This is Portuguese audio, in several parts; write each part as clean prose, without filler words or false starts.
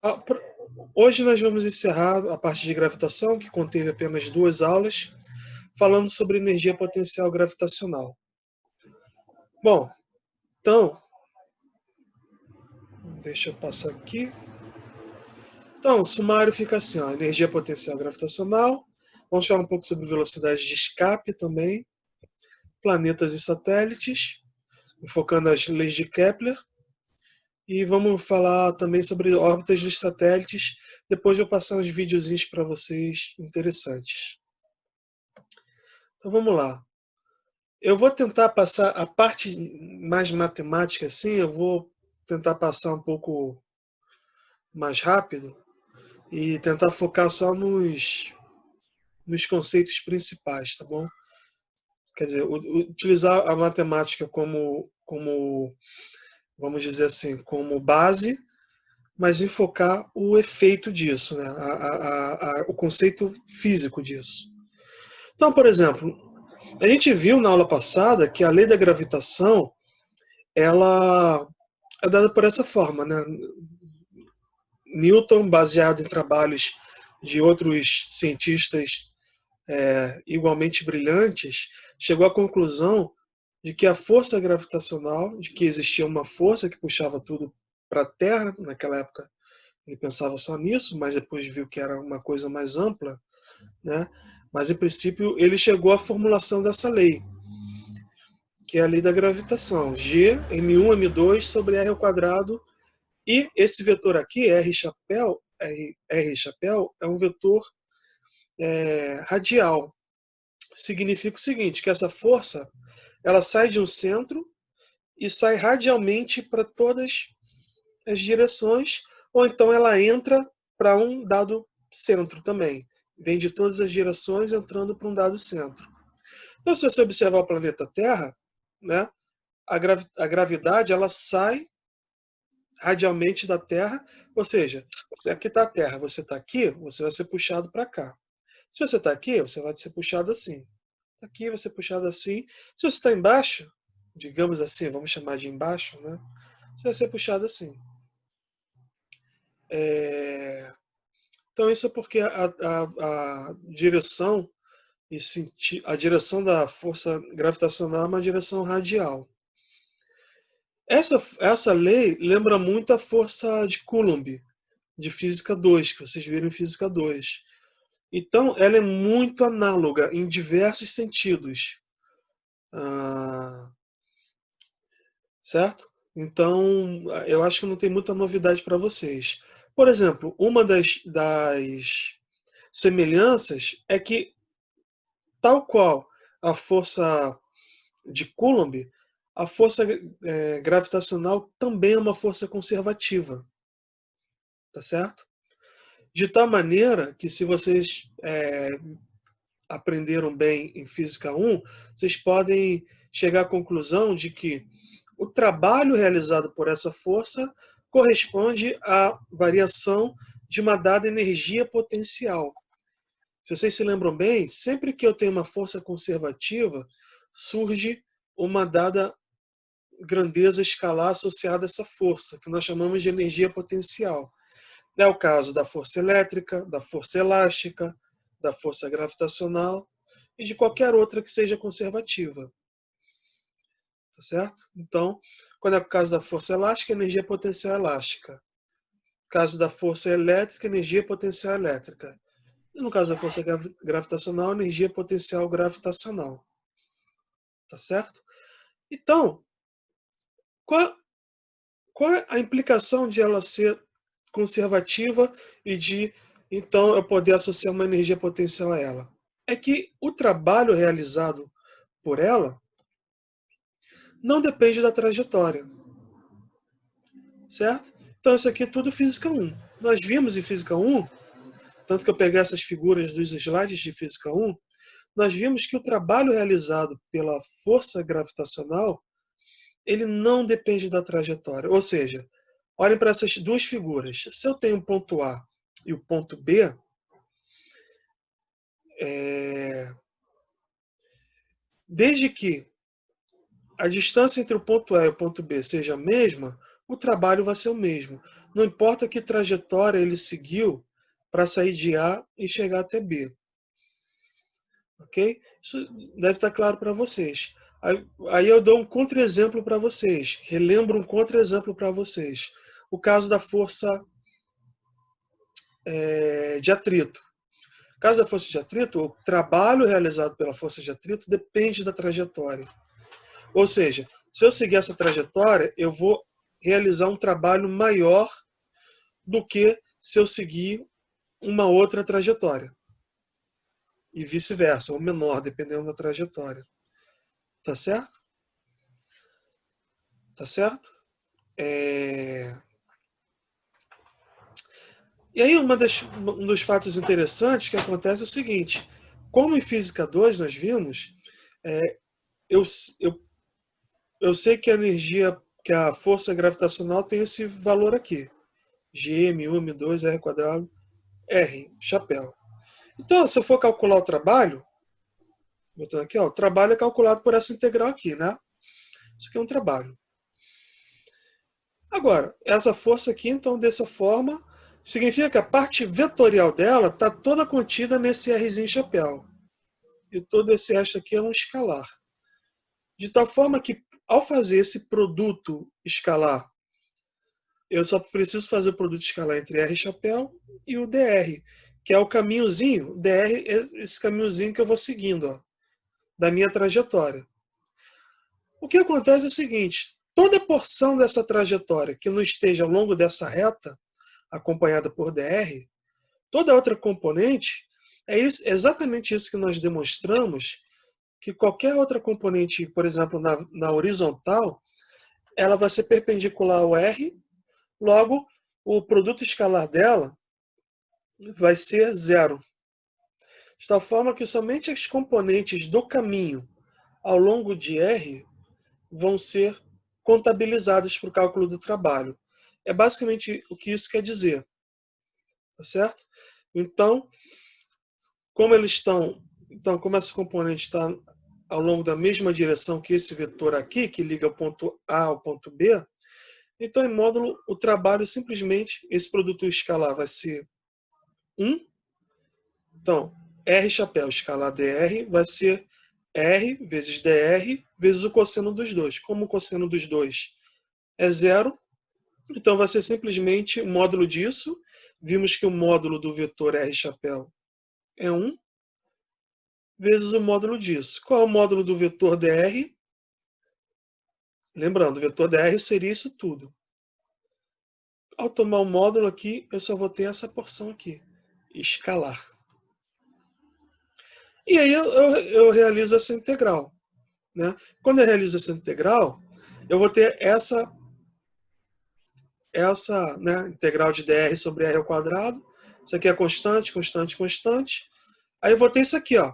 Ah, hoje nós vamos encerrar a parte de gravitação, que conteve apenas 2 aulas, falando sobre energia potencial gravitacional. Bom, então, deixa eu passar aqui. Então, o sumário fica assim, ó, energia potencial gravitacional. Vamos falar um pouco sobre velocidade de escape também, planetas e satélites, focando as leis de Kepler. E vamos falar também sobre órbitas dos satélites. Depois eu vou passar uns videozinhos para vocês interessantes. Então vamos lá. Eu vou tentar passar a parte mais matemática, assim, eu vou tentar passar um pouco mais rápido e tentar focar só nos conceitos principais, tá bom? Quer dizer, utilizar a matemática como, vamos dizer assim, como base, mas enfocar o efeito disso, né? O conceito físico disso. Então, por exemplo, a gente viu na aula passada que a lei da gravitação, ela é dada por essa forma, né? Newton, baseado em trabalhos de outros cientistas igualmente brilhantes, chegou à conclusão de que a força gravitacional, de que existia uma força que puxava tudo para a Terra, naquela época ele pensava só nisso, mas depois viu que era uma coisa mais ampla, né? Mas em princípio ele chegou à formulação dessa lei, que é a lei da gravitação, G m1 m2 sobre r ao quadrado, e esse vetor aqui, R chapéu, é um vetor radial. Significa o seguinte, que essa força ela sai de um centro e sai radialmente para todas as direções, ou então ela entra para um dado centro também. Vem de todas as direções entrando para um dado centro. Então, se você observar o planeta Terra, né, a gravidade ela sai radialmente da Terra, ou seja, se aqui está a Terra, você está aqui, você vai ser puxado para cá. Se você está aqui, você vai ser puxado assim. Aqui vai ser puxado assim. Se você está embaixo, digamos assim, vamos chamar de embaixo, né? Você vai ser puxado assim. Então isso é porque a direção a direção da força gravitacional é uma direção radial. Essa lei lembra muito a força de Coulomb, de Física 2, que vocês viram em Física 2. Então, ela é muito análoga em diversos sentidos. Ah, certo? Então, eu acho que não tem muita novidade para vocês. Por exemplo, uma das semelhanças é que, tal qual a força de Coulomb, a força gravitacional também é uma força conservativa, tá certo? De tal maneira que, se vocês aprenderam bem em Física 1, vocês podem chegar à conclusão de que o trabalho realizado por essa força corresponde à variação de uma dada energia potencial. Se vocês se lembram bem, sempre que eu tenho uma força conservativa, surge uma dada grandeza escalar associada a essa força, que nós chamamos de energia potencial. É o caso da força elétrica, da força elástica, da força gravitacional e de qualquer outra que seja conservativa. Tá certo? Então, quando é o caso da força elástica, energia potencial elástica. No caso da força elétrica, energia potencial elétrica. E no caso da força gravitacional, energia potencial gravitacional. Tá certo? Então, qual, qual é a implicação de ela ser conservativa e de, então, eu poder associar uma energia potencial a ela? É que o trabalho realizado por ela não depende da trajetória, certo? Então, isso aqui é tudo Física 1. Nós vimos em Física 1, tanto que eu peguei essas figuras dos slides de Física 1, nós vimos que o trabalho realizado pela força gravitacional, ele não depende da trajetória. Ou seja, olhem para essas duas figuras. Se eu tenho o ponto A e o ponto B, desde que a distância entre o ponto A e o ponto B seja a mesma, o trabalho vai ser o mesmo. não importa que trajetória ele seguiu para sair de A e chegar até B. Ok? Isso deve estar claro para vocês. Aí eu dou um contra-exemplo para vocês, relembro um contra-exemplo para vocês. O caso da força de atrito. No caso da força de atrito, o trabalho realizado pela força de atrito depende da trajetória. Ou seja, se eu seguir essa trajetória, eu vou realizar um trabalho maior do que se eu seguir uma outra trajetória. E vice-versa, ou menor, dependendo da trajetória. Tá certo? Tá certo? E aí um dos fatos interessantes que acontece é o seguinte, como em Física 2 nós vimos, eu, eu, eu sei que a energia, que a força gravitacional tem esse valor aqui, G, M1, M2, R quadrado, R, chapéu. Então, se eu for calcular o trabalho, botando aqui, ó, o trabalho é calculado por essa integral aqui, né? Isso aqui é um trabalho. Agora, essa força aqui, então, dessa forma, significa que a parte vetorial dela está toda contida nesse Rzinho chapéu. E todo esse resto aqui é um escalar. De tal forma que, ao fazer esse produto escalar, eu só preciso fazer o produto escalar entre R chapéu e o dr, que é o caminhozinho, dr é esse caminhozinho que eu vou seguindo, ó, da minha trajetória. O que acontece é o seguinte, toda porção dessa trajetória que não esteja ao longo dessa reta, acompanhada por dr, toda outra componente, exatamente isso que nós demonstramos, que qualquer outra componente, por exemplo, na horizontal, ela vai ser perpendicular ao R, logo, o produto escalar dela vai ser zero. De tal forma que somente as componentes do caminho ao longo de R vão ser contabilizadas para o cálculo do trabalho. É basicamente o que isso quer dizer. Tá certo? Então, como essa componente está ao longo da mesma direção que esse vetor aqui, que liga o ponto A ao ponto B, então, em módulo, o trabalho simplesmente, esse produto escalar vai ser 1. Então, R chapéu escalar dr vai ser R vezes dr vezes o cosseno dos dois. Como o cosseno dos dois é zero, então vai ser simplesmente o módulo disso. Vimos que o módulo do vetor R chapéu é 1 vezes o módulo disso. Qual é o módulo do vetor dr? Lembrando, o vetor dr seria isso tudo. Ao tomar o módulo aqui, eu só vou ter essa porção aqui, escalar. E aí eu realizo essa integral. Né? Quando eu realizo essa integral, eu vou ter essa né, integral de dr sobre r ao quadrado. Isso aqui é constante, constante, constante. Aí eu vou ter isso aqui, ó,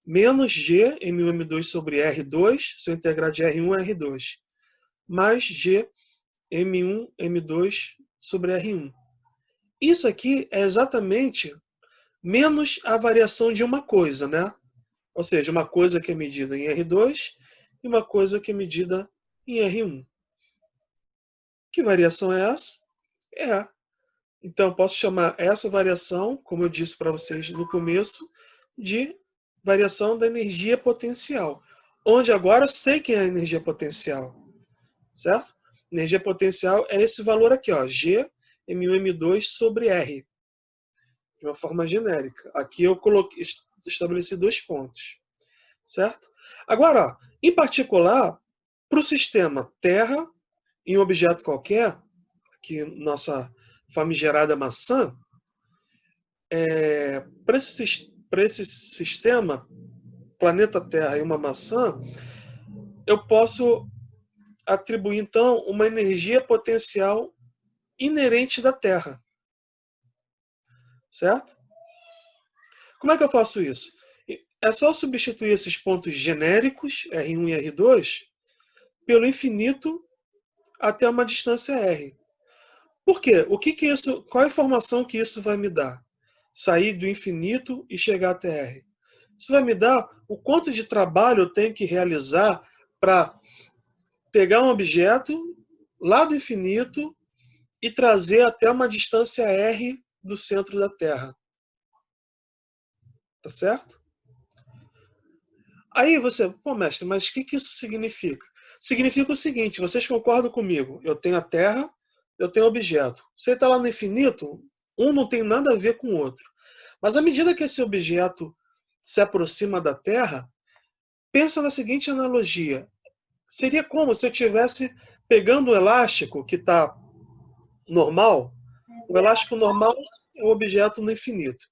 menos g m1, m2 sobre r2, se eu integrar de r1 a r2, mais g m1, m2 sobre r1. Isso aqui é exatamente menos a variação de uma coisa, né? Ou seja, uma coisa que é medida em R2 e uma coisa que é medida em R1. Que variação é essa? Então, eu posso chamar essa variação, como eu disse para vocês no começo, de variação da energia potencial. Onde agora eu sei que é a energia potencial. Certo? Energia potencial é esse valor aqui, ó, G, M1, M2 sobre R. De uma forma genérica. Aqui eu estabeleci 2 pontos. Certo? Agora, ó, em particular, para o sistema Terra, em um objeto qualquer, aqui nossa famigerada maçã, para esse sistema, planeta Terra e uma maçã, eu posso atribuir, então, uma energia potencial inerente da Terra. Certo? Como é que eu faço isso? É só substituir esses pontos genéricos, R1 e R2, pelo infinito até uma distância R. Por quê? Qual a informação que isso vai me dar? Sair do infinito e chegar até R. Isso vai me dar o quanto de trabalho eu tenho que realizar para pegar um objeto lá do infinito e trazer até uma distância r do centro da Terra. Tá certo? Aí você, pô, mestre, mas o que isso significa? Significa o seguinte, vocês concordam comigo? Eu tenho a Terra, eu tenho objeto. Você está lá no infinito, um não tem nada a ver com o outro. Mas à medida que esse objeto se aproxima da Terra, pensa na seguinte analogia. Seria como se eu estivesse pegando um elástico que está normal, o elástico normal é o objeto no infinito,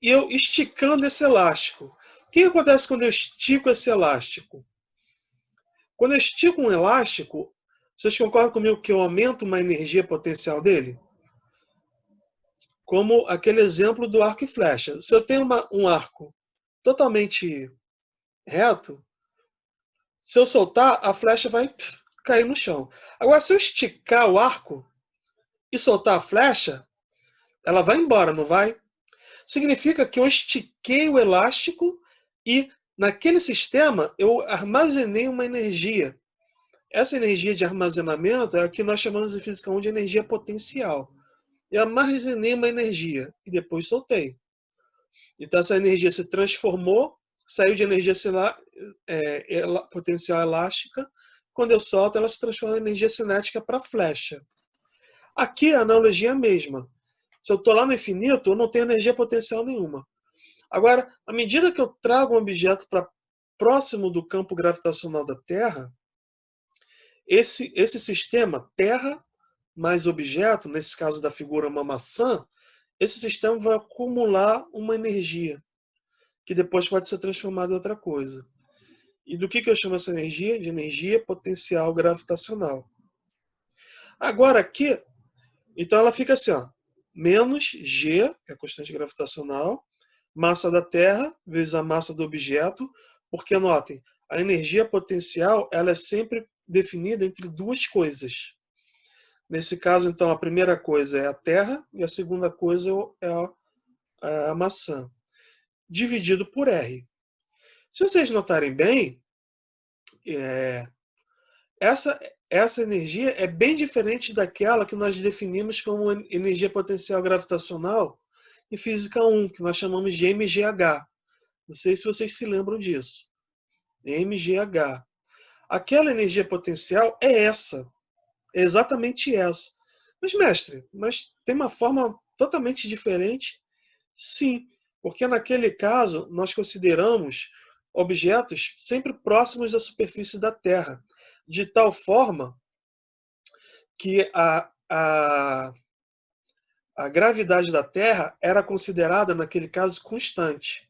e eu esticando esse elástico. O que acontece quando eu estico esse elástico? Quando eu estico um elástico, vocês concordam comigo que eu aumento uma energia potencial dele? Como aquele exemplo do arco e flecha. Se eu tenho um arco totalmente reto, se eu soltar, a flecha vai cair no chão. Agora, se eu esticar o arco e soltar a flecha, ela vai embora, não vai? Significa que eu estiquei o elástico e, naquele sistema, eu armazenei uma energia. Essa energia de armazenamento é o que nós chamamos em Física 1 de energia potencial. Eu armazenei uma energia e depois soltei. Então, essa energia se transformou, saiu de energia potencial elástica. Quando eu solto, ela se transforma em energia cinética para a flecha. Aqui a analogia é a mesma. Se eu estou lá no infinito, eu não tenho energia potencial nenhuma. Agora, à medida que eu trago um objeto para próximo do campo gravitacional da Terra, esse sistema Terra mais objeto, nesse caso da figura uma maçã, esse sistema vai acumular uma energia, que depois pode ser transformada em outra coisa. E do que eu chamo essa energia? De energia potencial gravitacional. Agora aqui, então ela fica assim, ó, menos G, que é a constante gravitacional, massa da Terra vezes a massa do objeto, porque notem, a energia potencial ela é sempre definida entre duas coisas. Nesse caso, então, a primeira coisa é a Terra e a segunda coisa é a maçã, dividido por R. Se vocês notarem bem, essa energia é bem diferente daquela que nós definimos como energia potencial gravitacional em Física 1, que nós chamamos de MGH. Não sei se vocês se lembram disso. MGH. Aquela energia potencial é essa. É exatamente essa. Mas tem uma forma totalmente diferente? Sim, porque naquele caso nós consideramos objetos sempre próximos da superfície da Terra, de tal forma que a gravidade da Terra era considerada, naquele caso, constante.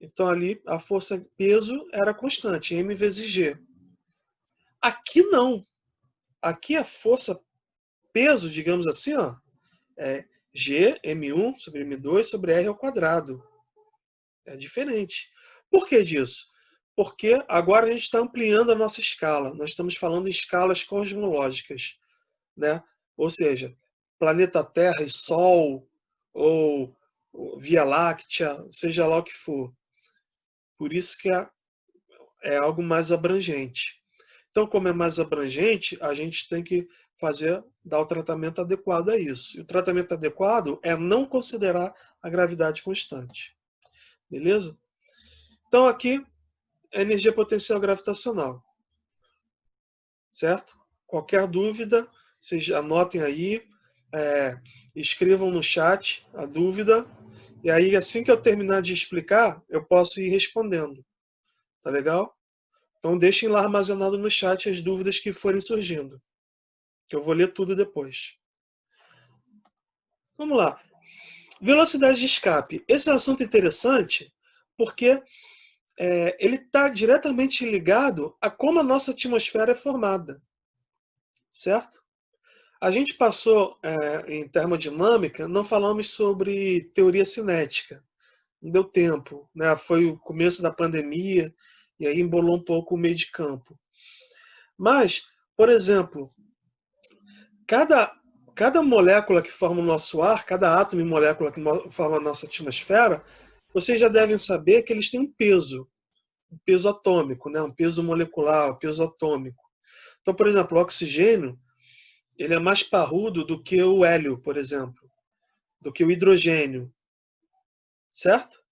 Então ali a força peso era constante, m vezes g. Aqui não. Aqui a força peso, digamos assim, ó, é g, m1 sobre m2 sobre r ao quadrado. É diferente. Por que disso? Porque agora a gente está ampliando a nossa escala. Nós estamos falando em escalas cosmológicas, né? Ou seja, planeta Terra e Sol, ou Via Láctea, seja lá o que for. Por isso que é algo mais abrangente. Então, como é mais abrangente, a gente tem que dar o tratamento adequado a isso. E o tratamento adequado é não considerar a gravidade constante. Beleza? Então, aqui é energia potencial gravitacional. Certo? Qualquer dúvida, vocês anotem aí, escrevam no chat a dúvida, e aí assim que eu terminar de explicar, eu posso ir respondendo. Tá legal? Então deixem lá armazenado no chat as dúvidas que forem surgindo, que eu vou ler tudo depois. Vamos lá. Velocidade de escape. Esse é um assunto interessante porque ele está diretamente ligado a como a nossa atmosfera é formada. Certo? A gente passou em termodinâmica, não falamos sobre teoria cinética. Não deu tempo, né? Foi o começo da pandemia e aí embolou um pouco o meio de campo. Mas, por exemplo, cada molécula que forma o nosso ar, cada átomo e molécula que forma a nossa atmosfera, vocês já devem saber que eles têm um peso atômico, né? Um peso molecular, um peso atômico. Então, por exemplo, o oxigênio, ele é mais parrudo do que o hélio, por exemplo, do que o hidrogênio, certo?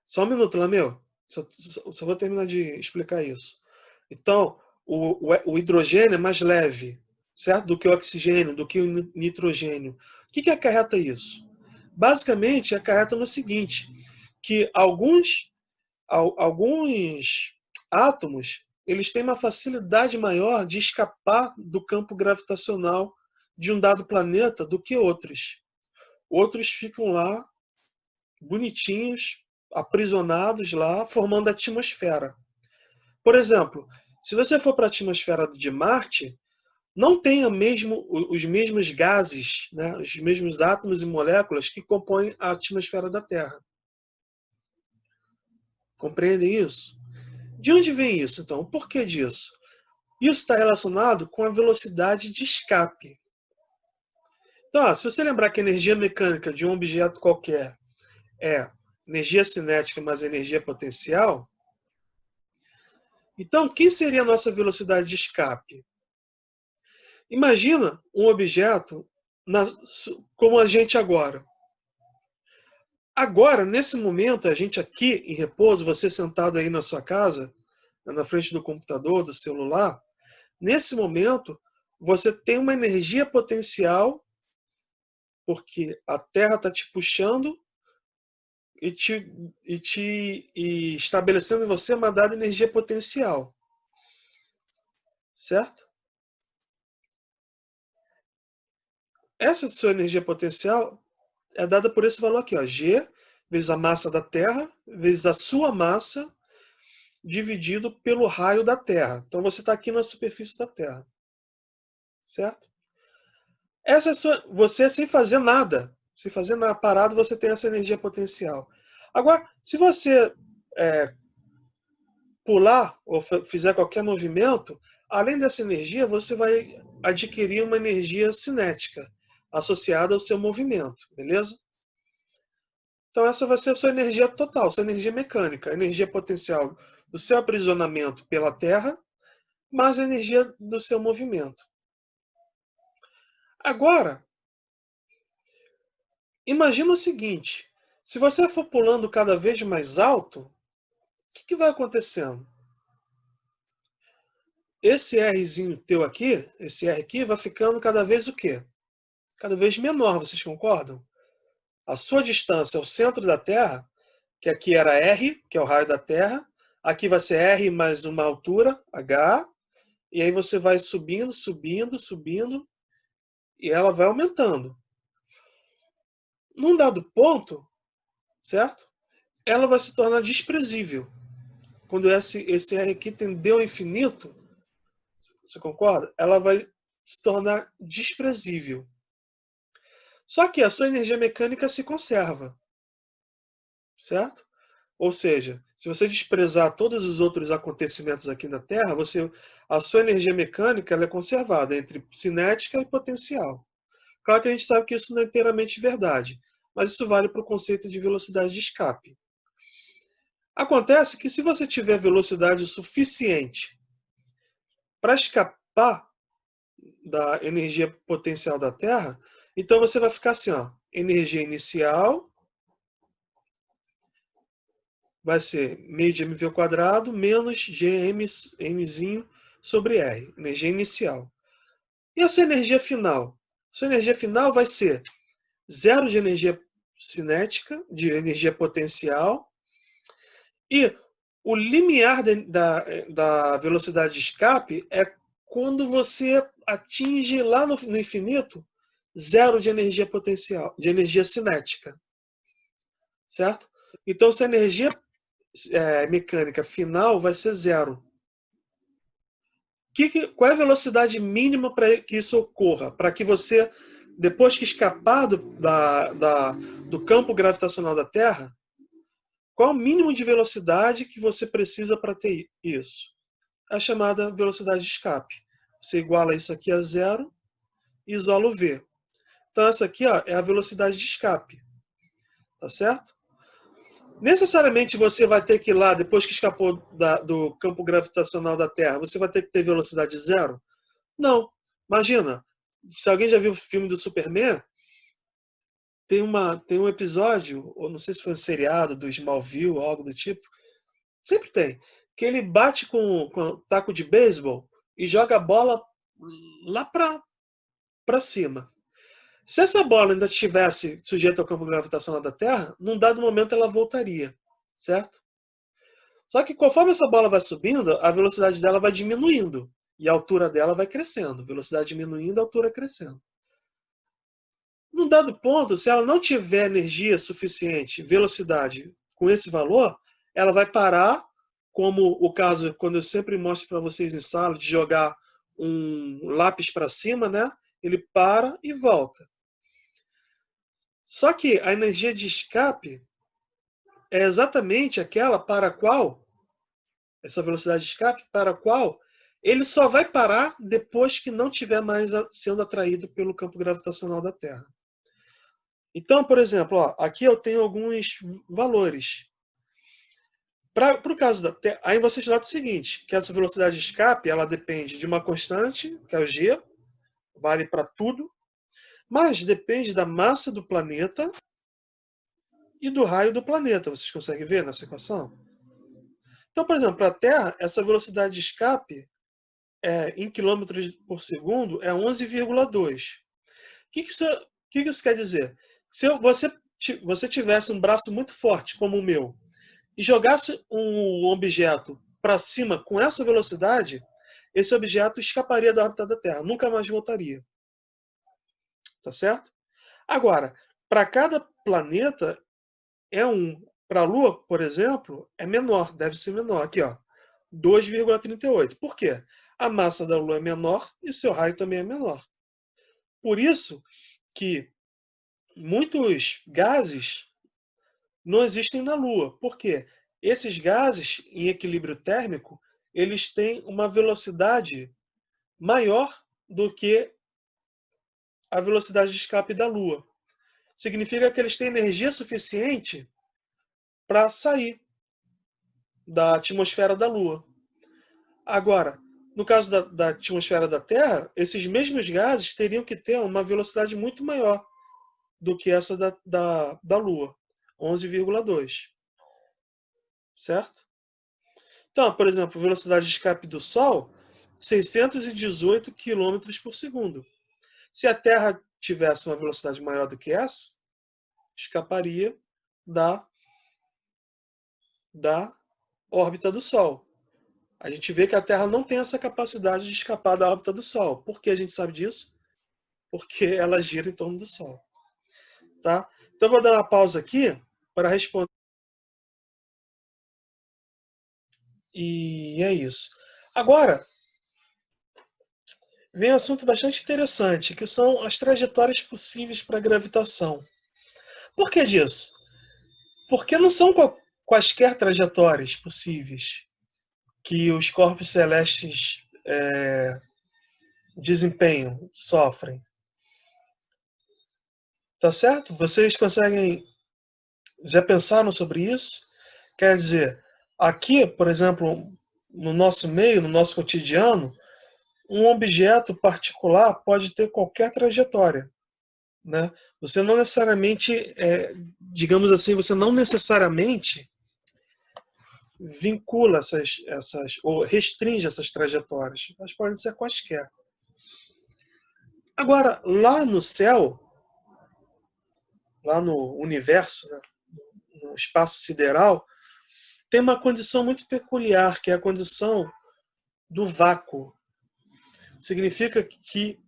Só um minuto, Lameu. Só vou terminar de explicar isso. Então, o hidrogênio é mais leve, certo? Do que o oxigênio, do que o nitrogênio. O que acarreta isso? Basicamente, acarreta no seguinte, que alguns átomos eles têm uma facilidade maior de escapar do campo gravitacional de um dado planeta do que outros. Outros ficam lá, bonitinhos, aprisionados lá, formando a atmosfera. Por exemplo, se você for para a atmosfera de Marte, não tem os mesmos gases, né, os mesmos átomos e moléculas que compõem a atmosfera da Terra. Compreendem isso? De onde vem isso, então? O porquê disso? Isso está relacionado com a velocidade de escape. Então, se você lembrar que a energia mecânica de um objeto qualquer é energia cinética mais energia potencial, então, quem seria a nossa velocidade de escape? Imagina um objeto como a gente agora. Agora, nesse momento, a gente aqui em repouso, você sentado aí na sua casa, na frente do computador, do celular, nesse momento, você tem uma energia potencial, porque a Terra está te puxando e estabelecendo em você uma dada energia potencial. Certo? Essa sua energia potencial é dada por esse valor aqui, ó, G vezes a massa da Terra, vezes a sua massa, dividido pelo raio da Terra. Então você está aqui na superfície da Terra. Certo? Essa é você sem fazer nada. Sem fazer nada parado, você tem essa energia potencial. Agora, se você pular ou fizer qualquer movimento, além dessa energia, você vai adquirir uma energia cinética associada ao seu movimento, beleza? Então essa vai ser a sua energia total, sua energia mecânica, a energia potencial do seu aprisionamento pela Terra, mais a energia do seu movimento. Agora, imagina o seguinte, se você for pulando cada vez mais alto, o que vai acontecendo? Esse Rzinho teu aqui, esse R aqui, vai ficando cada vez o quê? Cada vez menor, vocês concordam? A sua distância ao centro da Terra, que aqui era R, que é o raio da Terra, aqui vai ser R mais uma altura, H, e aí você vai subindo, subindo, subindo, e ela vai aumentando. Num dado ponto, certo? Ela vai se tornar desprezível. Quando esse R aqui tendeu ao infinito, você concorda? Ela vai se tornar desprezível. Só que a sua energia mecânica se conserva, certo? Ou seja, se você desprezar todos os outros acontecimentos aqui na Terra, a sua energia mecânica ela é conservada entre cinética e potencial. Claro que a gente sabe que isso não é inteiramente verdade, mas isso vale para o conceito de velocidade de escape. Acontece que se você tiver velocidade suficiente para escapar da energia potencial da Terra, então você vai ficar assim, ó, energia inicial vai ser meio de mv ao quadrado menos gmzinho sobre r, energia inicial. E a sua energia final? A sua energia final vai ser zero de energia cinética, de energia potencial, e o limiar da velocidade de escape é quando você atinge lá no infinito zero de energia potencial, de energia cinética. Certo? Então, se a energia mecânica final vai ser zero. Qual é a velocidade mínima para que isso ocorra? Para que você, depois que escapar do campo gravitacional da Terra, qual é o mínimo de velocidade que você precisa para ter isso? É a chamada velocidade de escape. Você iguala isso aqui a zero e isola o V. Então, essa aqui ó, é a velocidade de escape. Tá certo? Necessariamente você vai ter que ir lá, depois que escapou do campo gravitacional da Terra, você vai ter que ter velocidade zero? Não. Imagina, se alguém já viu o filme do Superman, tem um episódio, ou não sei se foi um seriado do Smallville ou algo do tipo, sempre tem, que ele bate com um taco de beisebol e joga a bola lá para cima. Se essa bola ainda estivesse sujeita ao campo gravitacional da Terra, num dado momento ela voltaria, certo? Só que conforme essa bola vai subindo, a velocidade dela vai diminuindo e a altura dela vai crescendo. Velocidade diminuindo, a altura crescendo. Num dado ponto, se ela não tiver energia suficiente, velocidade com esse valor, ela vai parar, como o caso quando eu sempre mostro para vocês em sala de jogar um lápis para cima, né? Ele para e volta. Só que a energia de escape é exatamente aquela para a qual, essa velocidade de escape, para a qual ele só vai parar depois que não tiver mais sendo atraído pelo campo gravitacional da Terra. Então, por exemplo, ó, aqui eu tenho alguns valores. Para o caso da Terra, aí vocês notam o seguinte, que essa velocidade de escape ela depende de uma constante, que é o g, vale para tudo, mas depende da massa do planeta e do raio do planeta. Vocês conseguem ver nessa equação? Então, por exemplo, para a Terra, essa velocidade de escape em quilômetros por segundo é 11,2. O que isso quer dizer? Se você tivesse um braço muito forte, como o meu, e jogasse um objeto para cima com essa velocidade, esse objeto escaparia da órbita da Terra, nunca mais voltaria. Tá certo? Agora, para cada planeta é um. Para a Lua, por exemplo, é menor, deve ser menor. Aqui, ó, 2,38. Por quê? A massa da Lua é menor e o seu raio também é menor. Por isso que muitos gases não existem na Lua. Por quê? Esses gases, em equilíbrio térmico, eles têm uma velocidade maior do que a velocidade de escape da Lua. Significa que eles têm energia suficiente para sair da atmosfera da Lua. Agora, no caso da atmosfera da Terra, esses mesmos gases teriam que ter uma velocidade muito maior do que essa da Lua, 11,2, certo? Então, por exemplo, a velocidade de escape do Sol, 618 quilômetros por segundo. Se a Terra tivesse uma velocidade maior do que essa, escaparia da, da órbita do Sol. A gente vê que a Terra não tem essa capacidade de escapar da órbita do Sol. Por que a gente sabe disso? Porque ela gira em torno do Sol. Tá? Então, vou dar uma pausa aqui para responder. E é isso. Agora, vem um assunto bastante interessante, que são as trajetórias possíveis para a gravitação. Por que disso? Porque não são quaisquer trajetórias possíveis que os corpos celestes desempenham, sofrem. Tá certo? Vocês conseguem. Já pensaram sobre isso? Quer dizer, aqui, por exemplo, no nosso meio, no nosso cotidiano, um objeto particular pode ter qualquer trajetória, né? Você não necessariamente, digamos assim, você não necessariamente vincula ou restringe essas trajetórias. Elas podem ser quaisquer. Agora, lá no céu, lá no universo, né, no espaço sideral, tem uma condição muito peculiar, que é a condição do vácuo. Significa que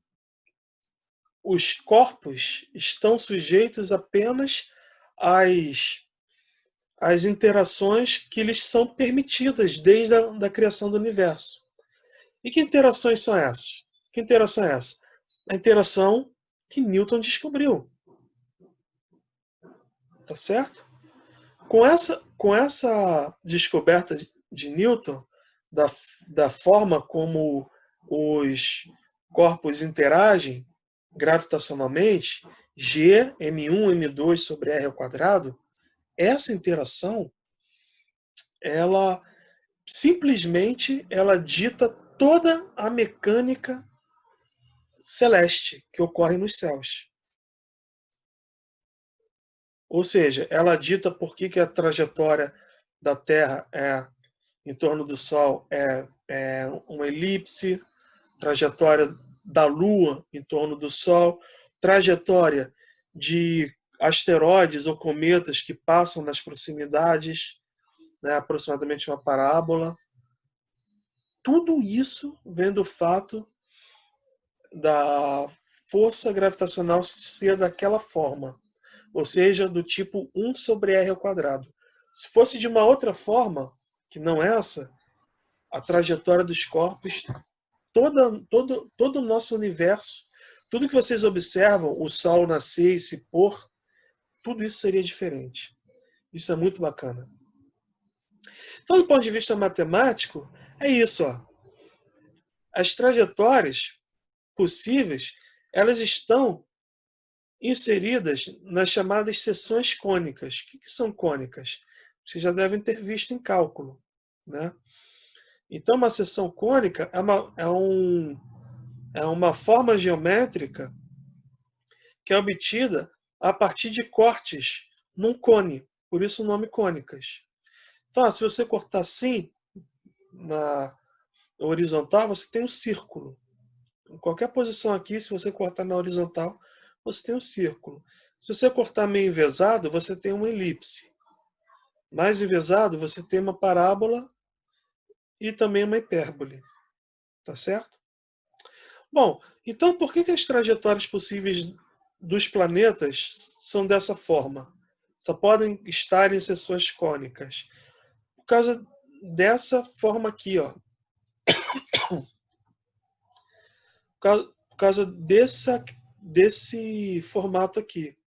os corpos estão sujeitos apenas às interações que lhes são permitidas desde a criação do universo. E que interações são essas? Que interação é essa? A interação que Newton descobriu. Tá certo? Com essa descoberta de Newton, da forma como os corpos interagem gravitacionalmente, G, M1, M2 sobre R ao quadrado, essa interação, ela simplesmente ela dita toda a mecânica celeste que ocorre nos céus. Ou seja, ela dita por que a trajetória da Terra em torno do Sol é uma elipse, trajetória da Lua em torno do Sol, trajetória de asteroides ou cometas que passam nas proximidades, né, aproximadamente uma parábola. Tudo isso vem do fato da força gravitacional ser daquela forma, ou seja, do tipo 1 sobre r ao quadrado. Se fosse de uma outra forma, que não essa, a trajetória dos corpos, todo o nosso universo, tudo que vocês observam, o Sol nascer e se pôr, tudo isso seria diferente. Isso é muito bacana. Então, do ponto de vista matemático, é isso. Ó. As trajetórias possíveis, elas estão inseridas nas chamadas seções cônicas. O que são cônicas? Vocês já devem ter visto em cálculo, né? Então, uma seção cônica é uma forma geométrica que é obtida a partir de cortes num cone, por isso o nome cônicas. Então, se você cortar assim, na horizontal, você tem um círculo. Em qualquer posição aqui, se você cortar na horizontal, você tem um círculo. Se você cortar meio envezado, você tem uma elipse. Mais envezado, você tem uma parábola e também uma hipérbole. Tá certo? Bom, então por que as trajetórias possíveis dos planetas são dessa forma? Só podem estar em seções cônicas. Por causa dessa forma aqui, ó. Por causa desse formato aqui.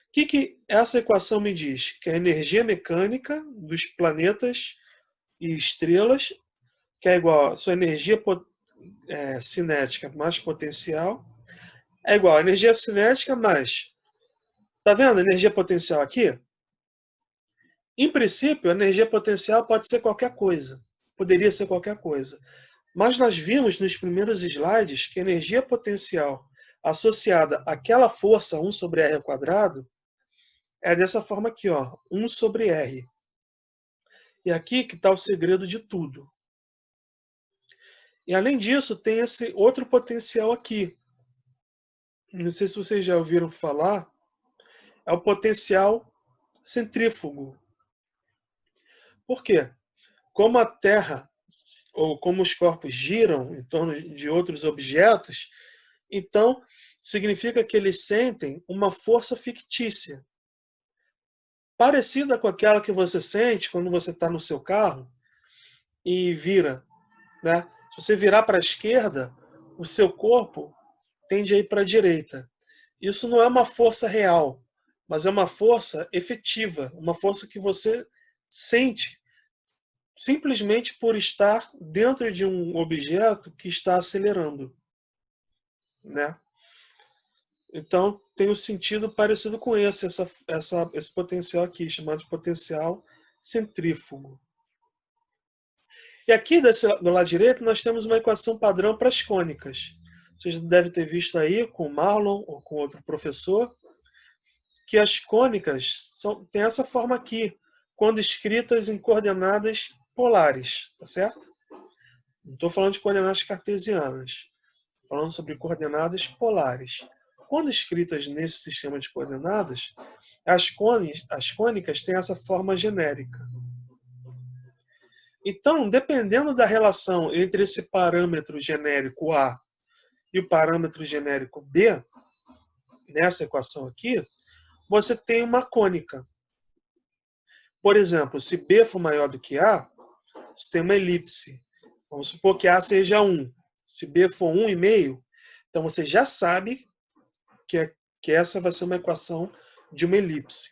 O que essa equação me diz? Que a energia mecânica dos planetas e estrelas, que é igual a sua energia cinética mais potencial, é igual a energia cinética mais... Tá vendo a energia potencial aqui? Em princípio, a energia potencial pode ser qualquer coisa. Poderia ser qualquer coisa. Mas nós vimos nos primeiros slides que a energia potencial associada àquela força 1 sobre r ao quadrado é dessa forma aqui, ó, 1 sobre r. E aqui que está o segredo de tudo. E além disso, tem esse outro potencial aqui. Não sei se vocês já ouviram falar, é o potencial centrífugo. Por quê? Como a Terra, ou como os corpos giram em torno de outros objetos, então significa que eles sentem uma força fictícia, parecida com aquela que você sente quando você está no seu carro e vira, né? Se você virar para a esquerda, o seu corpo tende a ir para a direita. Isso não é uma força real, mas é uma força efetiva, uma força que você sente simplesmente por estar dentro de um objeto que está acelerando, né? Então tem um sentido parecido com esse potencial aqui, chamado de potencial centrífugo. E aqui do lado direito nós temos uma equação padrão para as cônicas. Vocês devem ter visto aí com o Marlon ou com outro professor que as cônicas têm essa forma aqui, quando escritas em coordenadas polares, tá certo? Não estou falando de coordenadas cartesianas, estou falando sobre coordenadas polares. Quando escritas nesse sistema de coordenadas, as cônicas têm essa forma genérica. Então, dependendo da relação entre esse parâmetro genérico A e o parâmetro genérico B, nessa equação aqui, você tem uma cônica. Por exemplo, se B for maior do que A, você tem uma elipse. Vamos supor que A seja 1. Se B for 1,5, então você já sabe que essa vai ser uma equação de uma elipse.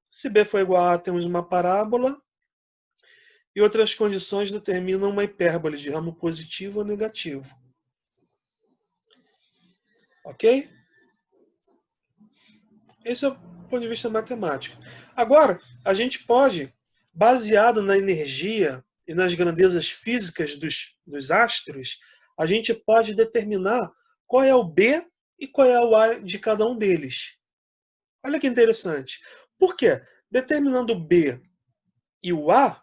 Se B for igual a A, temos uma parábola. E outras condições determinam uma hipérbole de ramo positivo ou negativo. Ok? Esse é o ponto de vista matemático. Agora, a gente pode, baseado na energia e nas grandezas físicas dos astros, a gente pode determinar qual é o B e qual é o A de cada um deles. Olha que interessante. Por quê? Determinando o B e o A,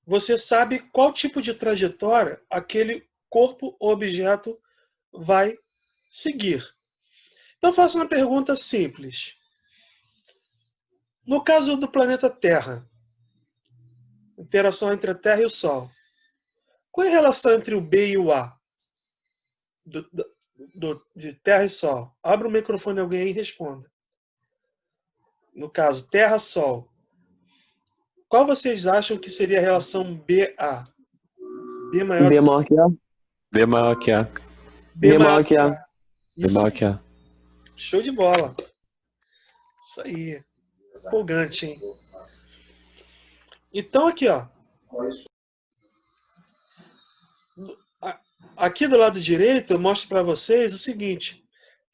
você sabe qual tipo de trajetória aquele corpo ou objeto vai seguir. Então, faço uma pergunta simples. No caso do planeta Terra, interação entre a Terra e o Sol, qual é a relação entre o B e o A? De Terra e Sol. Abra o microfone alguém aí e responda. No caso, Terra-Sol. Qual vocês acham que seria a relação BA? B maior B do que maior que A. B maior que A. B B maior maior do que que A. A. B Isso maior aí. que A. Show de bola. Isso aí. Empolgante, hein? Então, aqui, ó. Aqui do lado direito, eu mostro para vocês o seguinte.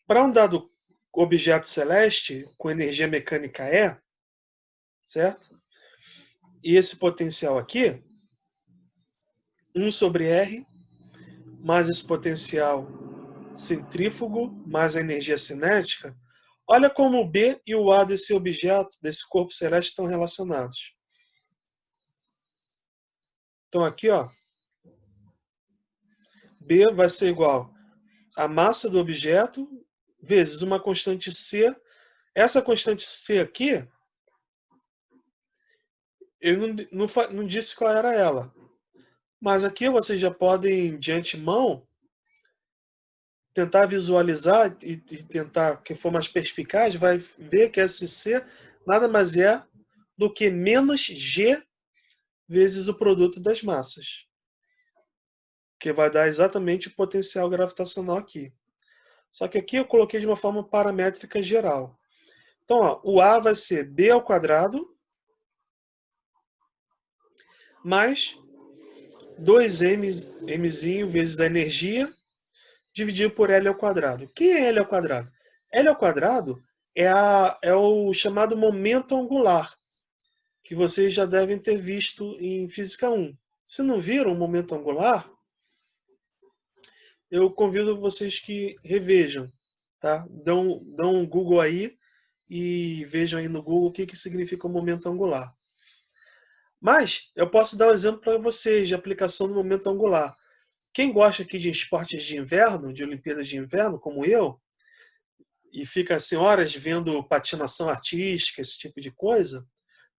Para um dado objeto celeste com energia mecânica E, certo? E esse potencial aqui, 1 sobre R, mais esse potencial centrífugo, mais a energia cinética, olha como o B e o A desse objeto, desse corpo celeste, estão relacionados. Então aqui, ó, B vai ser igual a massa do objeto vezes uma constante C. Essa constante C aqui, eu não disse qual era ela. Mas aqui vocês já podem, de antemão, tentar visualizar e tentar, que for mais perspicaz, vai ver que esse C nada mais é do que menos G vezes o produto das massas. Que vai dar exatamente o potencial gravitacional aqui. Só que aqui eu coloquei de uma forma paramétrica geral. Então, ó, o A vai ser B ao quadrado mais 2mzinho vezes a energia dividido por L ao quadrado. Quem é L ao quadrado? L ao quadrado é o chamado momento angular, que vocês já devem ter visto em Física 1. Se não viram o momento angular, eu convido vocês que revejam. Tá? Dão um Google aí e vejam aí no Google o que significa o momento angular. Mas eu posso dar um exemplo para vocês de aplicação do momento angular. Quem gosta aqui de esportes de inverno, de Olimpíadas de Inverno, como eu, e fica assim horas vendo patinação artística, esse tipo de coisa,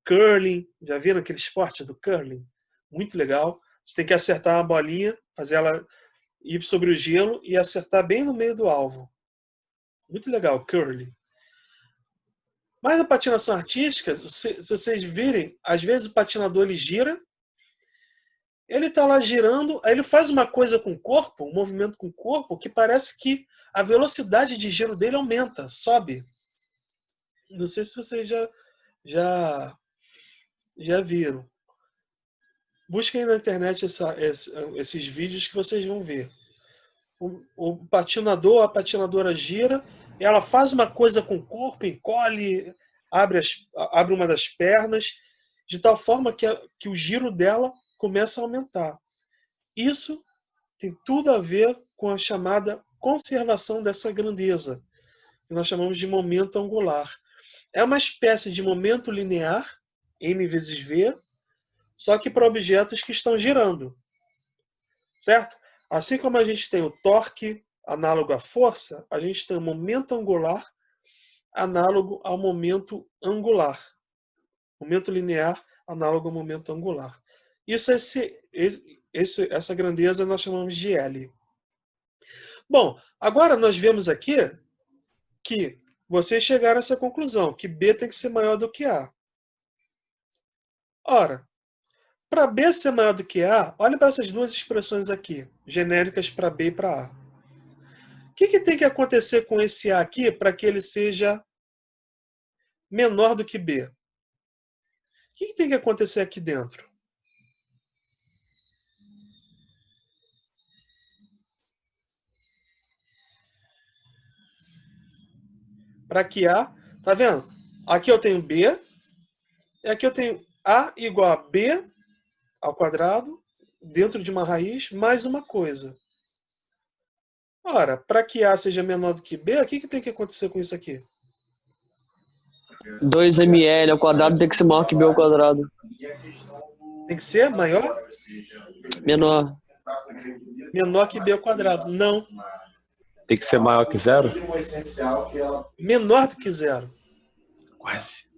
curling, já viram aquele esporte do curling? Muito legal. Você tem que acertar uma bolinha, fazer ela ir sobre o gelo e acertar bem no meio do alvo. Muito legal, curling. Mas a patinação artística, se vocês virem, às vezes o patinador ele gira, ele está lá girando, aí ele faz uma coisa com o corpo, um movimento com o corpo, que parece que a velocidade de giro dele aumenta, sobe. Não sei se vocês já viram. Busquem na internet esses vídeos que vocês vão ver. O patinador, a patinadora gira, ela faz uma coisa com o corpo, encolhe, abre uma das pernas, de tal forma que o giro dela começa a aumentar. Isso tem tudo a ver com a chamada conservação dessa grandeza, que nós chamamos de momento angular. É uma espécie de momento linear, m vezes v, só que para objetos que estão girando. Certo? Assim como a gente tem o torque análogo à força, a gente tem o momento angular análogo ao momento angular. Momento linear análogo ao momento angular. Essa grandeza nós chamamos de L. Bom, agora nós vemos aqui que vocês chegaram a essa conclusão, que B tem que ser maior do que A. Ora, para B ser maior do que A, olha para essas duas expressões aqui, genéricas para B e para A. O que tem que acontecer com esse A aqui para que ele seja menor do que B? O que tem que acontecer aqui dentro? Para que A, tá vendo? Aqui eu tenho B, e aqui eu tenho A igual a B ao quadrado, dentro de uma raiz mais uma coisa. Ora, para que A seja menor do que B, o que tem que acontecer com isso aqui? 2ml ao quadrado tem que ser maior que B ao quadrado. Tem que ser maior? Menor. Menor que B ao quadrado. Não. Tem que ser maior que zero? Menor do que zero. Quase.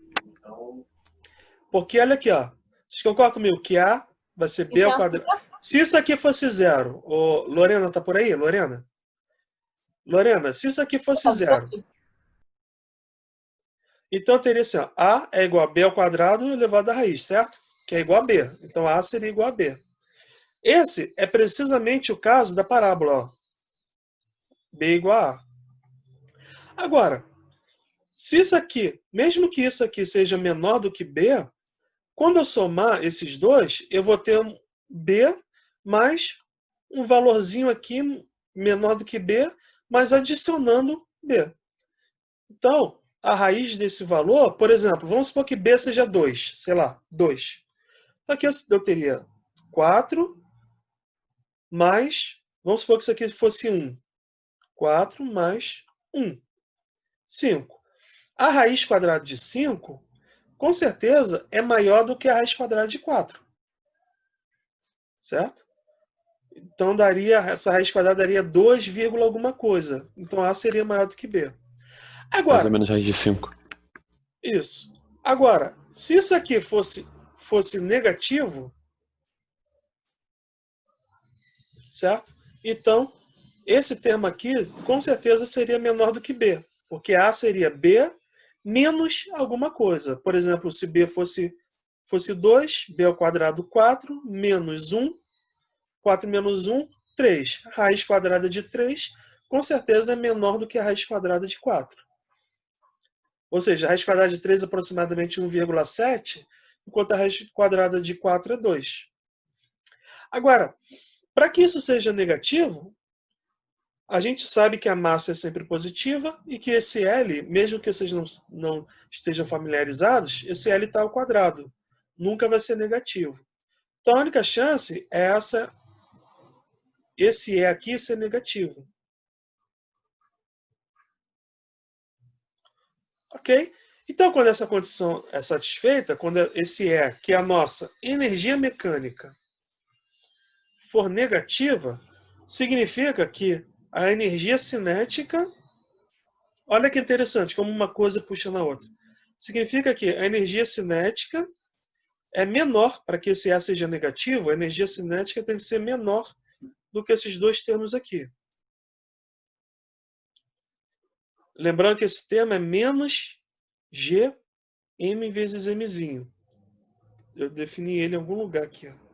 Porque olha aqui, ó. Vocês concordam comigo que A vai ser B ao quadrado. Se isso aqui fosse zero, Lorena tá por aí? Lorena, se isso aqui fosse zero, então teria assim, ó, A é igual a B ao quadrado elevado à raiz, certo? Que é igual a B. Então A seria igual a B. Esse é precisamente o caso da parábola, ó. B igual a A. Agora, se isso aqui, mesmo que isso aqui seja menor do que B, quando eu somar esses dois, eu vou ter um B mais um valorzinho aqui menor do que B, mas adicionando B. Então, a raiz desse valor, por exemplo, vamos supor que B seja 2, sei lá, 2. Então aqui eu teria 4 mais, vamos supor que isso aqui fosse 1. 4 mais 1. 5. A raiz quadrada de 5, com certeza, é maior do que a raiz quadrada de 4. Certo? Então, essa raiz quadrada daria 2, alguma coisa. Então, A seria maior do que B. Agora, mais ou menos raiz de 5. Isso. Agora, se isso aqui fosse negativo, certo? Então, esse termo aqui, com certeza, seria menor do que B. Porque A seria B menos alguma coisa. Por exemplo, se B fosse 2, B ao quadrado 4, menos 1, 4 menos 1, 3. A raiz quadrada de 3, com certeza, é menor do que a raiz quadrada de 4. Ou seja, a raiz quadrada de 3 é aproximadamente 1,7, enquanto a raiz quadrada de 4 é 2. Agora, para que isso seja negativo, a gente sabe que a massa é sempre positiva e que esse L, mesmo que vocês não estejam familiarizados, esse L está ao quadrado. Nunca vai ser negativo. Então, a única chance é esse E aqui ser negativo. Ok? Então, quando essa condição é satisfeita, quando esse E, que é a nossa energia mecânica, for negativa, significa que a energia cinética, olha que interessante, como uma coisa puxa na outra. Significa que a energia cinética é menor, para que esse E seja negativo, a energia cinética tem que ser menor do que esses dois termos aqui. Lembrando que esse termo é menos G M vezes Mzinho. Eu defini ele em algum lugar aqui. Ó.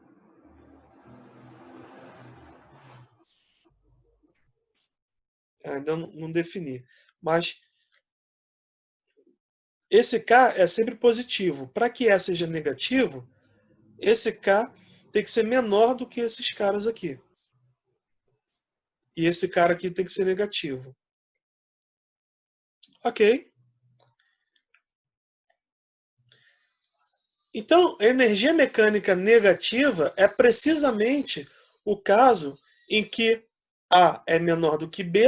Ainda não defini. Mas esse K é sempre positivo. Para que E seja negativo, esse K tem que ser menor do que esses caras aqui. E esse cara aqui tem que ser negativo. Ok. Então, a energia mecânica negativa é precisamente o caso em que A é menor do que B,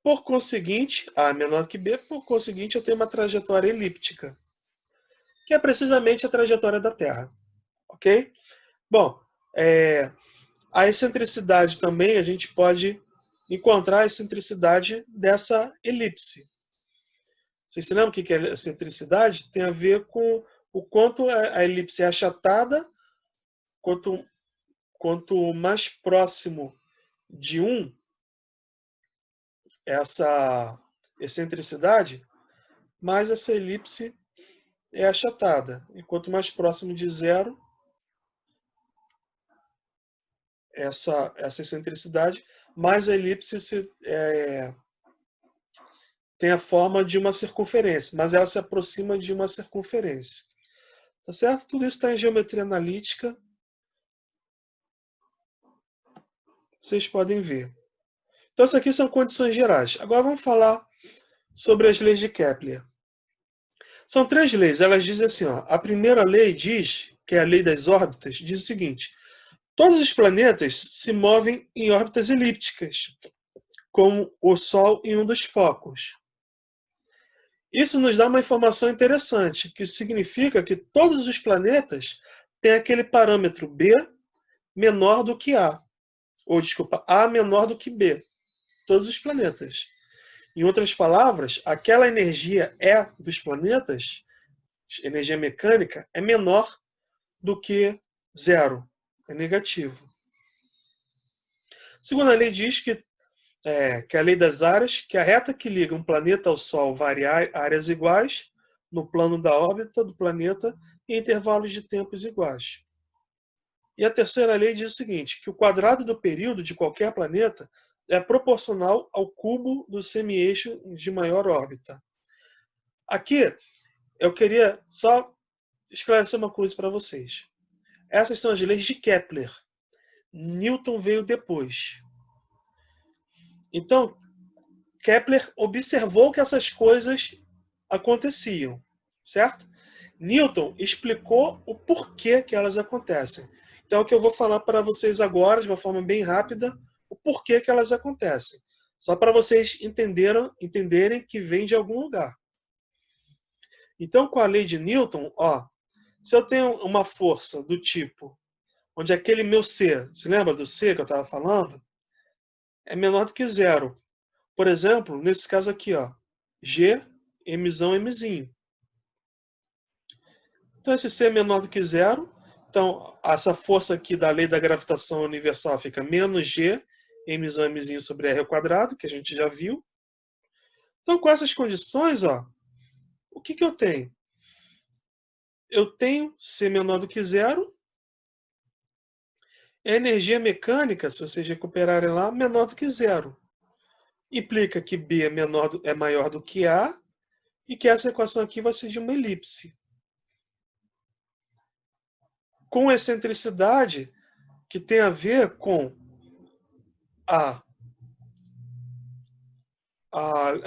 por conseguinte, A é menor do que B, por conseguinte, eu tenho uma trajetória elíptica, que é precisamente a trajetória da Terra. Ok? Bom, a excentricidade também, a gente pode encontrar a excentricidade dessa elipse. Vocês se lembram o que é a excentricidade? Tem a ver com o quanto a elipse é achatada, quanto mais próximo de 1 essa excentricidade, mais essa elipse é achatada. E quanto mais próximo de 0, essa excentricidade, mais a elipse tem a forma de uma circunferência, mas ela se aproxima de uma circunferência. Tá certo? Tudo isso está em geometria analítica. Vocês podem ver. Então, essas aqui são condições gerais. Agora vamos falar sobre as leis de Kepler. São 3 leis. Elas dizem assim, ó, a primeira lei diz que é a lei das órbitas, diz o seguinte: todos os planetas se movem em órbitas elípticas, como o Sol em um dos focos. Isso nos dá uma informação interessante, que significa que todos os planetas têm aquele parâmetro B menor do que A. Ou, desculpa, A menor do que B. Todos os planetas. Em outras palavras, aquela energia E dos planetas, energia mecânica, é menor do que zero. É negativo. A segunda lei diz que a lei das áreas, que a reta que liga um planeta ao Sol varia áreas iguais no plano da órbita do planeta em intervalos de tempos iguais. E a terceira lei diz o seguinte, que o quadrado do período de qualquer planeta é proporcional ao cubo do semi-eixo de maior órbita. Aqui, eu queria só esclarecer uma coisa para vocês. Essas são as leis de Kepler. Newton veio depois. Então, Kepler observou que essas coisas aconteciam, certo? Newton explicou o porquê que elas acontecem. Então, é o que eu vou falar para vocês agora, de uma forma bem rápida, o porquê que elas acontecem. Só para vocês entenderem que vem de algum lugar. Então, com a lei de Newton, se eu tenho uma força do tipo, onde aquele meu C, se lembra do C que eu estava falando? É menor do que zero. Por exemplo, nesse caso aqui, G, Mzão, Mzinho. Então, esse C é menor do que zero. Então, essa força aqui da lei da gravitação universal fica menos G, Mzão, Mzinho sobre R ao quadrado, que a gente já viu. Então, com essas condições, o que eu tenho? Eu tenho C menor do que zero. A energia mecânica, se vocês recuperarem lá, menor do que zero. Implica que B é maior do que A e que essa equação aqui vai ser de uma elipse. Com excentricidade, que tem a ver com a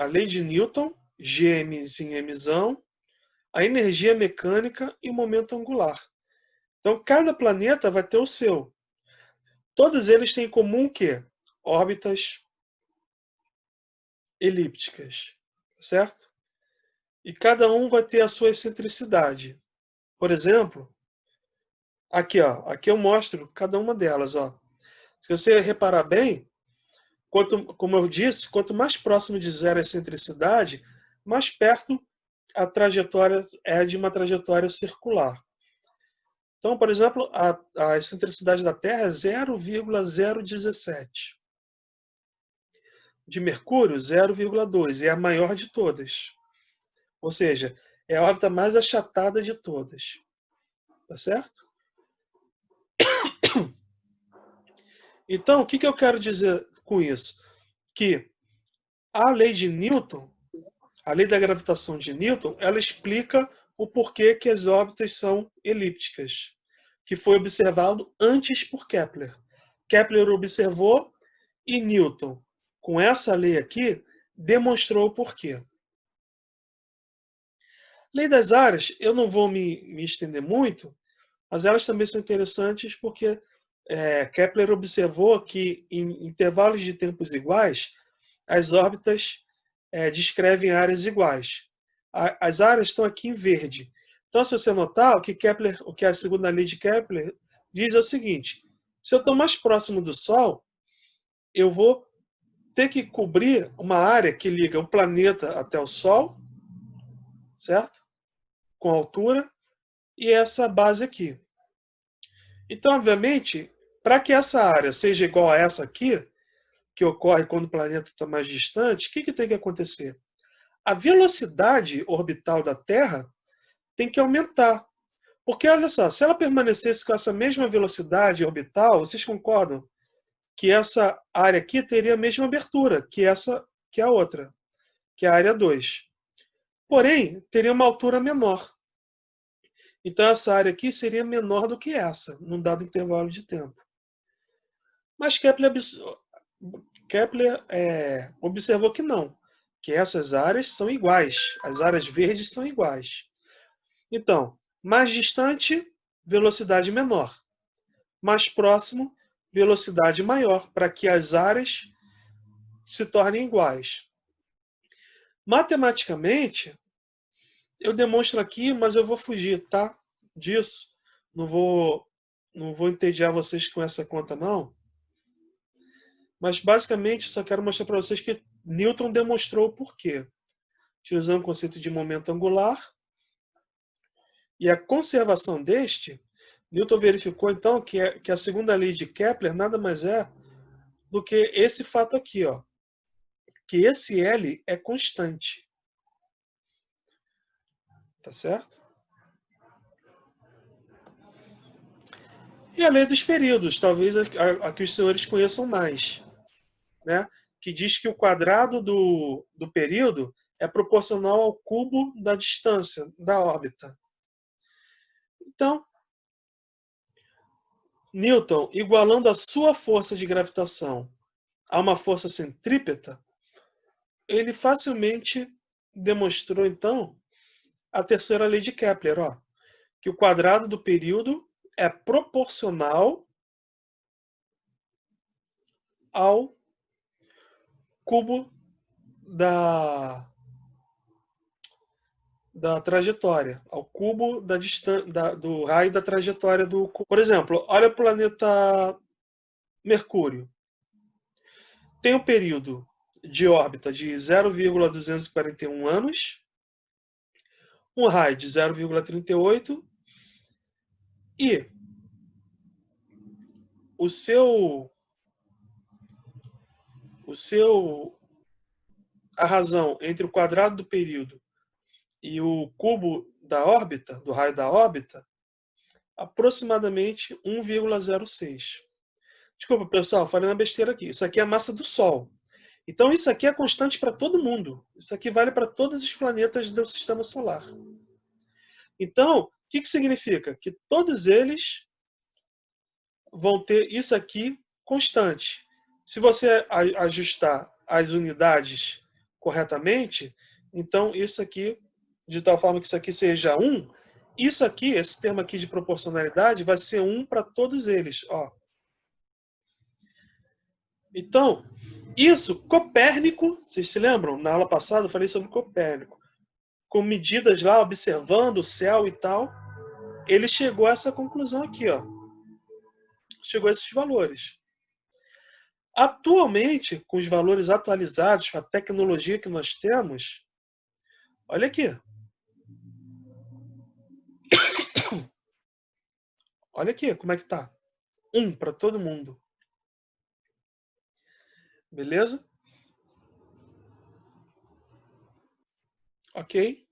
lei de Newton, G, Mzinho, Mzão, a energia mecânica e o momento angular. Então, cada planeta vai ter o seu. Todos eles têm em comum o quê? Órbitas elípticas, certo? E cada um vai ter a sua excentricidade. Por exemplo, aqui eu mostro cada uma delas. Se você reparar bem, como eu disse, quanto mais próximo de zero a excentricidade, mais perto a trajetória é de uma trajetória circular. Então, por exemplo, a excentricidade da Terra é 0,017. De Mercúrio, 0,2. É a maior de todas. Ou seja, é a órbita mais achatada de todas. Tá certo? Então, o que eu quero dizer com isso? Que a lei de Newton, a lei da gravitação de Newton, ela explica o porquê que as órbitas são elípticas, que foi observado antes por Kepler. Kepler observou e Newton, com essa lei aqui, demonstrou o porquê. Lei das áreas, eu não vou me estender muito, mas elas também são interessantes porque Kepler observou que em intervalos de tempos iguais, as órbitas descrevem áreas iguais. As áreas estão aqui em verde. Então, se você notar, o que a segunda lei de Kepler diz é o seguinte: se eu estou mais próximo do Sol, eu vou ter que cobrir uma área que liga o planeta até o Sol, certo? Com altura, e essa base aqui. Então, obviamente, para que essa área seja igual a essa aqui, que ocorre quando o planeta está mais distante, o que tem que acontecer? A velocidade orbital da Terra tem que aumentar. Porque, olha só, se ela permanecesse com essa mesma velocidade orbital, vocês concordam que essa área aqui teria a mesma abertura que a outra, que é a área 2. Porém, teria uma altura menor. Então, essa área aqui seria menor do que essa, num dado intervalo de tempo. Mas Kepler observou que não, que essas áreas são iguais, as áreas verdes são iguais. Então, mais distante, velocidade menor. Mais próximo, velocidade maior, para que as áreas se tornem iguais. Matematicamente, eu demonstro aqui, mas eu vou fugir, tá? Disso. Não vou entediar vocês com essa conta, não. Mas, basicamente, só quero mostrar para vocês que Newton demonstrou o porquê. Utilizando o conceito de momento angular. E a conservação deste, Newton verificou, então, que a segunda lei de Kepler nada mais é do que esse fato aqui, ó, que esse L é constante. Tá certo? E a lei dos períodos, talvez a que os senhores conheçam mais, né? Que diz que o quadrado do período é proporcional ao cubo da distância da órbita. Então, Newton, igualando a sua força de gravitação a uma força centrípeta, ele facilmente demonstrou, então, a terceira lei de Kepler, ó, que o quadrado do período é proporcional ao cubo da trajetória, ao cubo do raio da trajetória do cubo. Por exemplo, olha o planeta Mercúrio. Tem um período de órbita de 0,241 anos, um raio de 0,38 e a razão entre o quadrado do período e o cubo da órbita, do raio da órbita, aproximadamente 1,06. Desculpa, pessoal, falei uma besteira aqui. Isso aqui é a massa do Sol. Então, isso aqui é constante para todo mundo. Isso aqui vale para todos os planetas do Sistema Solar. Então, o que significa? Que todos eles vão ter isso aqui constante. Se você ajustar as unidades corretamente, então isso aqui, de tal forma que isso aqui seja 1, isso aqui, esse termo aqui de proporcionalidade, vai ser 1 para todos eles. Ó. Então, isso, Copérnico, vocês se lembram? Na aula passada eu falei sobre Copérnico. Com medidas lá, observando o céu e tal, ele chegou a essa conclusão aqui, ó. Chegou a esses valores. Atualmente, com os valores atualizados, com a tecnologia que nós temos, olha aqui. Olha aqui como é que tá. 1 para todo mundo. Beleza? Ok?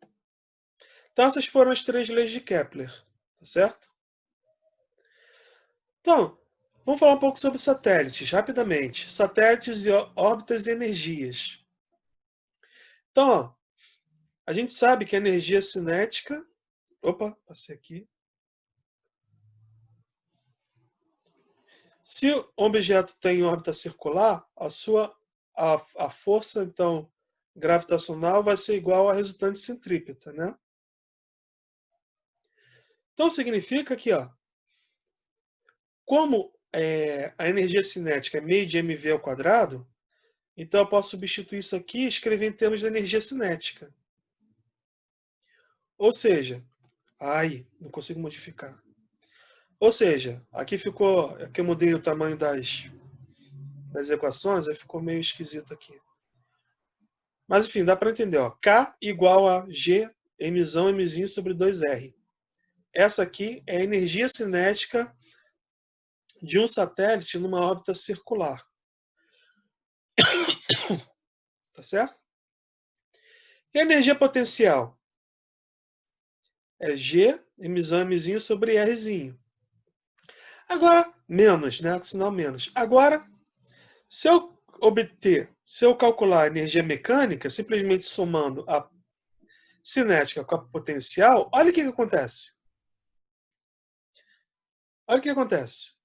Então, essas foram as 3 leis de Kepler. Tá certo? Então, vamos falar um pouco sobre satélites, rapidamente. Satélites e órbitas e energias. Então, ó, a gente sabe que a energia cinética... Opa, passei aqui. Se o objeto tem órbita circular, a força, então, gravitacional vai ser igual à resultante centrípeta, né? Então, significa que, ó, como a energia cinética é meio de mv ao quadrado, então eu posso substituir isso aqui e escrever em termos de energia cinética. Ou seja, não consigo modificar. Ou seja, aqui eu mudei o tamanho das equações, aí ficou meio esquisito aqui. Mas enfim, dá para entender, ó. K igual a G, mzão, mzinho sobre 2R. Essa aqui é a energia cinética de um satélite numa órbita circular. Tá certo? E a energia potencial? É G, mzão, mzinho sobre Rzinho. Agora, menos, né? Com sinal menos. Agora, se eu calcular a energia mecânica, simplesmente somando a cinética com a potencial, olha o que acontece. Olha o que acontece.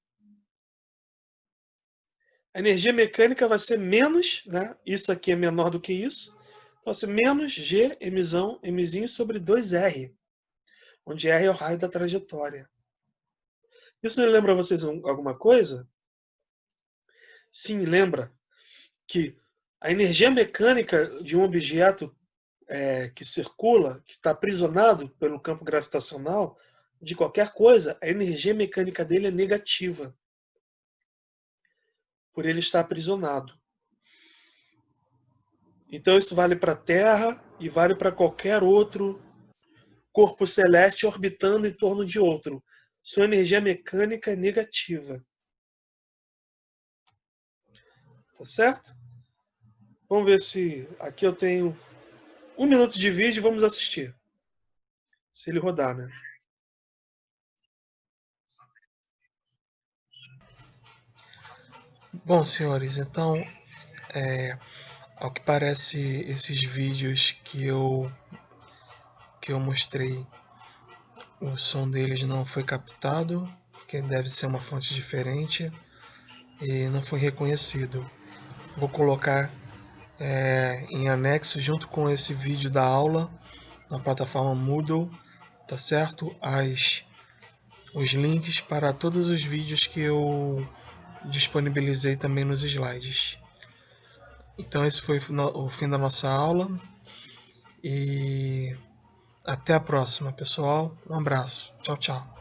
A energia mecânica vai ser menos, né? Isso aqui é menor do que isso. Vai ser menos G, mzinho sobre 2R. Onde R é o raio da trajetória. Isso lembra vocês alguma coisa? Sim, lembra que a energia mecânica de um objeto que circula, que está aprisionado pelo campo gravitacional, de qualquer coisa, a energia mecânica dele é negativa, por ele estar aprisionado. Então isso vale para a Terra e vale para qualquer outro corpo celeste orbitando em torno de outro. Sua energia mecânica é negativa. Tá certo? Vamos ver se aqui eu tenho 1 minuto de vídeo, vamos assistir. Se ele rodar, né? Bom, senhores, então, ao que parece, esses vídeos que eu mostrei, o som deles não foi captado, que deve ser uma fonte diferente, e não foi reconhecido. Vou colocar em anexo, junto com esse vídeo da aula, na plataforma Moodle, tá certo? Os links para todos os vídeos que eu disponibilizei também nos slides. Então esse foi o fim da nossa aula e até a próxima, pessoal. Um abraço. Tchau, tchau.